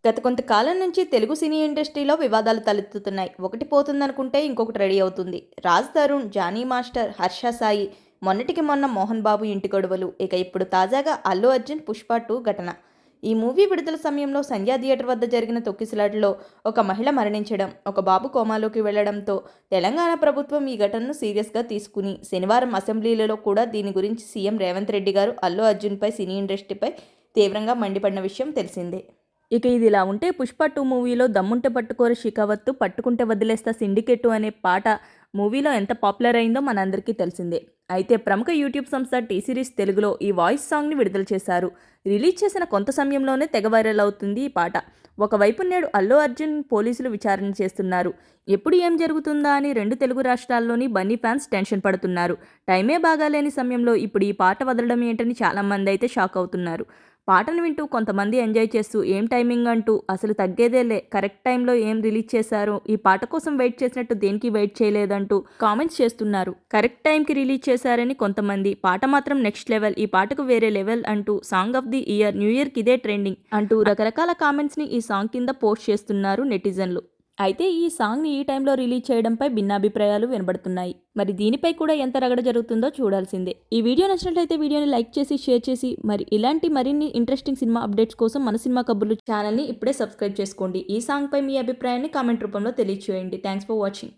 గత కొంతకాలం నుంచి తెలుగు సినీ ఇండస్ట్రీలో వివాదాలు తలెత్తుతున్నాయి. ఒకటి పోతుందనుకుంటే ఇంకొకటి రెడీ అవుతుంది. రాజ్ తరుణ్, జానీ మాస్టర్, హర్ష సాయి, మొన్నటికి మొన్న మోహన్ బాబు ఇంటి గొడవలు, ఇక ఇప్పుడు తాజాగా అల్లు అర్జున్ పుష్ప 2 ఘటన. ఈ మూవీ విడుదల సమయంలో సంధ్యా థియేటర్ వద్ద జరిగిన తొక్కిసలాటలో ఒక మహిళ మరణించడం, ఒక బాబు కోమాలోకి వెళ్లడంతో తెలంగాణ ప్రభుత్వం ఈ ఘటనను సీరియస్గా తీసుకుని శనివారం అసెంబ్లీలో కూడా దీని గురించి సీఎం రేవంత్ రెడ్డి గారు అల్లు అర్జున్పై, సినీ ఇండస్ట్రీపై తీవ్రంగా మండిపడిన విషయం తెలిసిందే. ఇక ఇది ఇలా ఉంటే పుష్ప 2 మూవీలో దమ్ముంటే పట్టుకోర షికావత్తు, పట్టుకుంటే వదిలేస్తా సిండికేటు అనే పాట మూవీలో ఎంత పాపులర్ అయిందో మనందరికీ తెలిసిందే. అయితే ప్రముఖ యూట్యూబ్ సంస్థ టీ సిరీస్ తెలుగులో ఈ వాయిస్ సాంగ్ని విడుదల చేశారు. రిలీజ్ చేసిన కొంత సమయంలోనే తెగ వైరల్ అవుతుంది ఈ పాట. ఒకవైపు నేడు అల్లు అర్జున్ పోలీసులు విచారణ చేస్తున్నారు. ఎప్పుడు ఏం జరుగుతుందా అని రెండు తెలుగు రాష్ట్రాల్లోని బన్నీ ఫ్యాన్స్ టెన్షన్ పడుతున్నారు. టైమే బాగాలేని సమయంలో ఇప్పుడు ఈ పాట వదలడం ఏంటని చాలామంది అయితే షాక్ అవుతున్నారు. పాటను వింటూ కొంతమంది ఎంజాయ్ చేస్తూ ఏం టైమింగ్ అంటూ అసలు తగ్గేదేలే, కరెక్ట్ టైంలో ఏం రిలీజ్ చేశారు, ఈ పాట కోసం వెయిట్ చేసినట్టు దేనికి వెయిట్ చేయలేదంటూ కామెంట్స్ చేస్తున్నారు. కరెక్ట్ టైంకి రిలీజ్ చేశారని కొంతమంది, పాట మాత్రం నెక్స్ట్ లెవెల్, ఈ పాటకు వేరే లెవెల్ అంటూ song of the year, new ఇయర్కి ఇదే ట్రెండింగ్ అంటూ రకరకాల కామెంట్స్ని ఈ సాంగ్ కింద పోస్ట్ చేస్తున్నారు నెటిజన్లు. అయితే ఈ సాంగ్ని ఈ టైంలో రిలీజ్ చేయడంపై భిన్నాభిప్రాయాలు వినబడుతున్నాయి. మరి దీనిపై కూడా ఎంత రగడ జరుగుతుందో చూడాల్సిందే. ఈ వీడియో నచ్చినట్లయితే వీడియోని లైక్ చేసి, షేర్ చేసి, మరి ఇలాంటి మరిన్ని ఇంట్రెస్టింగ్ సినిమా అప్డేట్స్ కోసం మన సినిమా కబుర్లు ఛానల్ని ఇప్పుడే సబ్స్క్రైబ్ చేసుకోండి. ఈ సాంగ్పై మీ అభిప్రాయాన్ని కామెంట్ రూపంలో తెలియజేయండి. Thanks for watching.